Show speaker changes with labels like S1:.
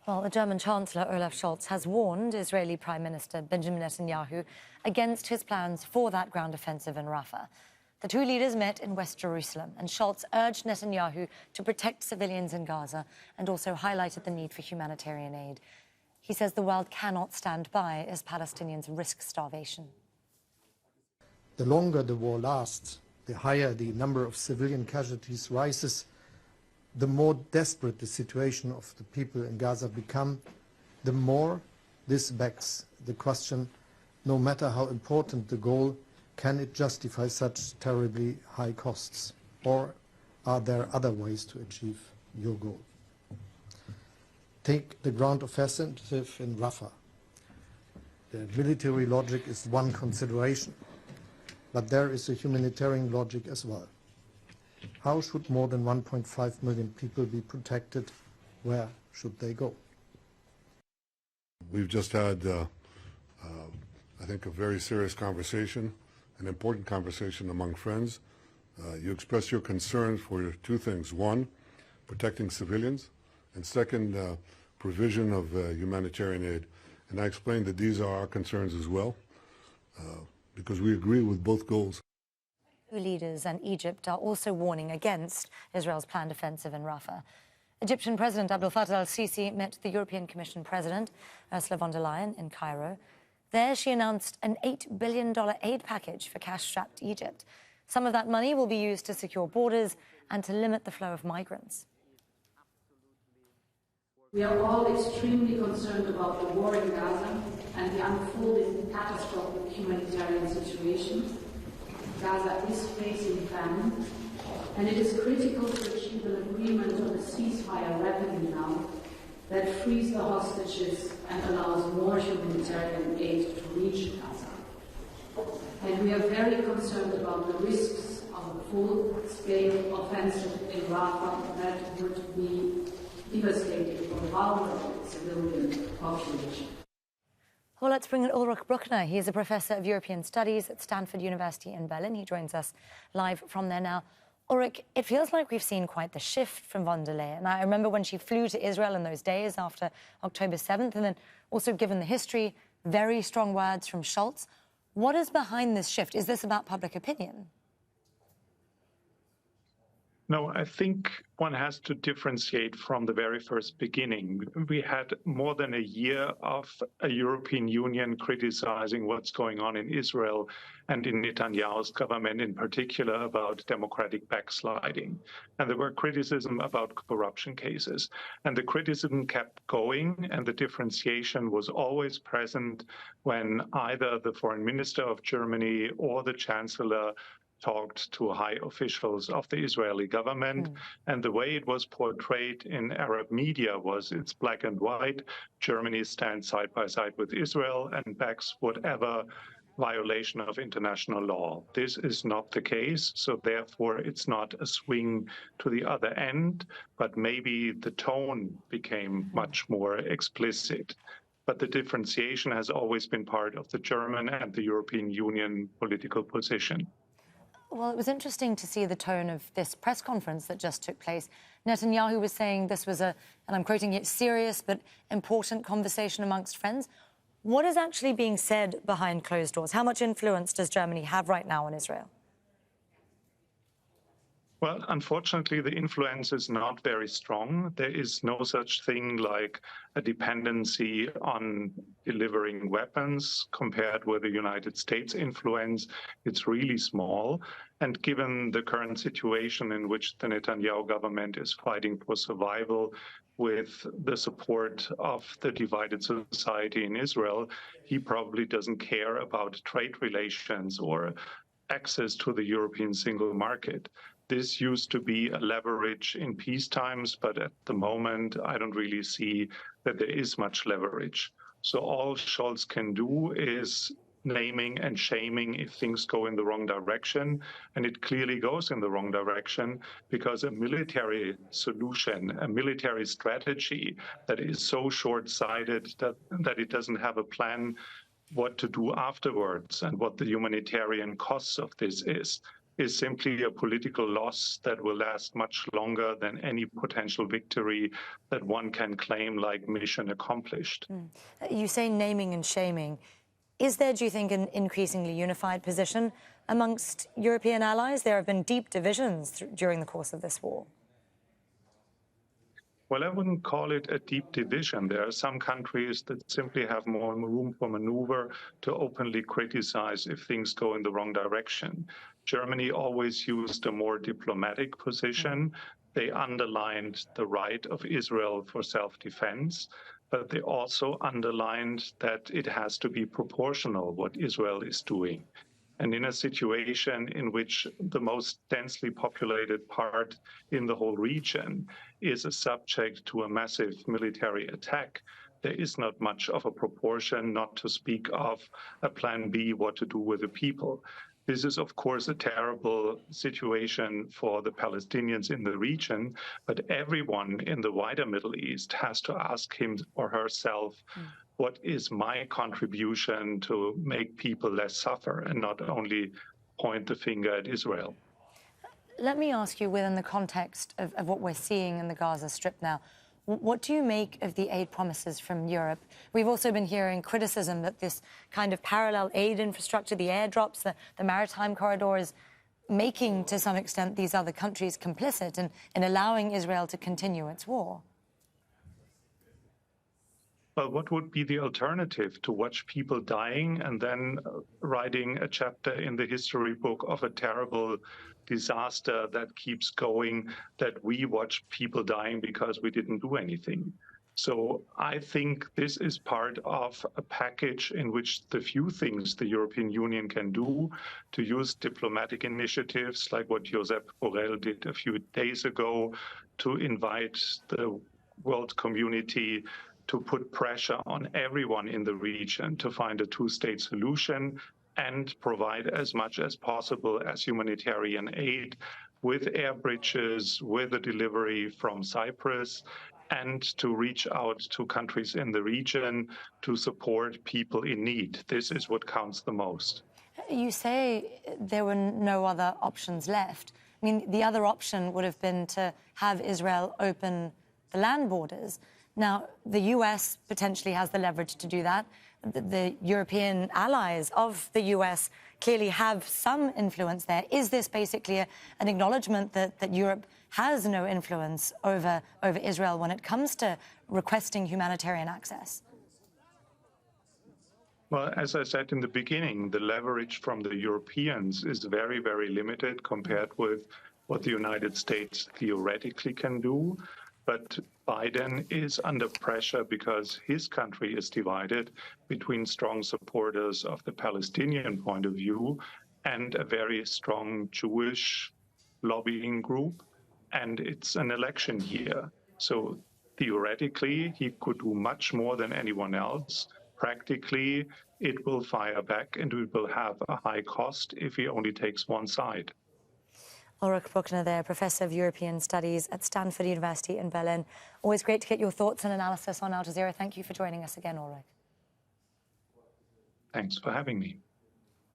S1: Well, the German Chancellor Olaf Scholz has warned Israeli Prime Minister Benjamin Netanyahu against his plans for that ground offensive in Rafah. The two leaders met in West Jerusalem, and Scholz urged Netanyahu to protect civilians in Gaza and also highlighted the need for humanitarian aid. He says the world cannot stand by as Palestinians risk starvation.
S2: The longer the war lasts, the higher the number of civilian casualties rises, the more desperate the situation of the people in Gaza become, the more this begs the question, no matter how important the goal, can it justify such terribly high costs? Or are there other ways to achieve your goal? Take the ground offensive in Rafah. The military logic is one consideration, but there is a humanitarian logic as well. How should more than 1.5 million people be protected? Where should they go?
S3: We've just had, I think, a very serious conversation, an important conversation among friends. You expressed your concerns for two things. One, protecting civilians, and second, provision of humanitarian aid. And I explained that these are our concerns as well, because we agree with both goals.
S1: Leaders and Egypt are also warning against Israel's planned offensive in Rafah. Egyptian President Abdel Fattah al-Sisi met the European Commission President, Ursula von der Leyen, in Cairo. There she announced an $8 billion aid package for cash-strapped Egypt. Some of that money will be used to secure borders and to limit the flow of migrants.
S4: We are all extremely concerned about the war in Gaza and the unfolding catastrophic humanitarian situation. Gaza is facing famine, and it is critical to achieve an agreement on a ceasefire rapidly now that frees the hostages and allows more humanitarian aid to reach Gaza. And we are very concerned about the risks of a full-scale offensive in Rafah that would be devastating for the vulnerable civilian population.
S1: Well, let's bring in Ulrich Brueckner. He is a professor of European Studies at Stanford University in Berlin. He joins us live from there now. Ulrich, it feels like we've seen quite the shift from von der Leyen. I remember when she flew to Israel in those days after October 7th, and then also given the history, very strong words from Scholz. What is behind this shift? Is this about public opinion?
S5: No, I think one has to differentiate from the very first beginning. We had more than a year of a European Union criticizing what's going on in Israel and in Netanyahu's government in particular about democratic backsliding. And there were criticism about corruption cases. And the criticism kept going, and the differentiation was always present when either the foreign minister of Germany or the chancellor talked to high officials of the Israeli government. And the way it was portrayed in Arab media was it's black and white. Germany stands side by side with Israel and backs whatever violation of international law. This is not the case, so therefore it's not a swing to the other end, but maybe the tone became much more explicit. But the differentiation has always been part of the German and the European Union political position.
S1: Well, it was interesting to see the tone of this press conference that just took place. Netanyahu was saying this was and I'm quoting it, serious but important conversation amongst friends. What is actually being said behind closed doors? How much influence does Germany have right now on Israel?
S5: Well, unfortunately, the influence is not very strong. There is no such thing like a dependency on delivering weapons compared with the United States influence. It's really small. And given the current situation in which the Netanyahu government is fighting for survival with the support of the divided society in Israel, he probably doesn't care about trade relations or access to the European single market. This used to be a leverage in peace times, but at the moment, I don't really see that there is much leverage. So all Scholz can do is naming and shaming if things go in the wrong direction. And it clearly goes in the wrong direction because a military solution, a military strategy that is so short-sighted that it doesn't have a plan what to do afterwards and what the humanitarian costs of this is. is simply a political loss that will last much longer than any potential victory that one can claim like mission accomplished.
S1: You say naming and shaming. Is there, do you think, an increasingly unified position amongst European allies? There have been deep divisions during the course of this war.
S5: Well, I wouldn't call it a deep division. There are some countries that simply have more room for maneuver to openly criticize if things go in the wrong direction. Germany always used a more diplomatic position. They underlined the right of Israel for self-defense, but they also underlined that it has to be proportional what Israel is doing. And in a situation in which the most densely populated part in the whole region is a subject to a massive military attack, there is not much of a proportion, not to speak of a plan B, what to do with the people. This is, of course, a terrible situation for the Palestinians in the region, but everyone in the wider Middle East has to ask him or herself, what is my contribution to make people less suffer and not only point the finger at Israel?
S1: Let me ask you, within the context of what we're seeing in the Gaza Strip now, what do you make of the aid promises from Europe? We've also been hearing criticism that this kind of parallel aid infrastructure, the airdrops, the maritime corridor is making, to some extent, these other countries complicit in allowing Israel to continue its war.
S5: Well, what would be the alternative to watch people dying and then writing a chapter in the history book of a terrible disaster that keeps going, that we watch people dying because we didn't do anything? So I think this is part of a package in which the few things the European Union can do to use diplomatic initiatives like what Josep Borrell did a few days ago to invite the world community to put pressure on everyone in the region to find a two-state solution and provide as much as possible as humanitarian aid with air bridges, with a delivery from Cyprus, and to reach out to countries in the region to support people in need. This is what counts the most.
S1: You say there were no other options left. I mean, the other option would have been to have Israel open the land borders. Now, the US potentially has the leverage to do that. The European allies of the US clearly have some influence there. Is this basically an acknowledgement that Europe has no influence over Israel when it comes to requesting humanitarian access?
S5: Well, as I said in the beginning, the leverage from the Europeans is very, very limited compared with what the United States theoretically can do. But Biden is under pressure because his country is divided between strong supporters of the Palestinian point of view and a very strong Jewish lobbying group. And it's an election year. So theoretically, he could do much more than anyone else. Practically, it will fire back and it will have a high cost if he only takes one side.
S1: Ulrich Brueckner there, Professor of European Studies at Stanford University in Berlin. Always great to get your thoughts and analysis on Al Jazeera. Thank you for joining us again, Ulrich.
S5: Thanks for having me.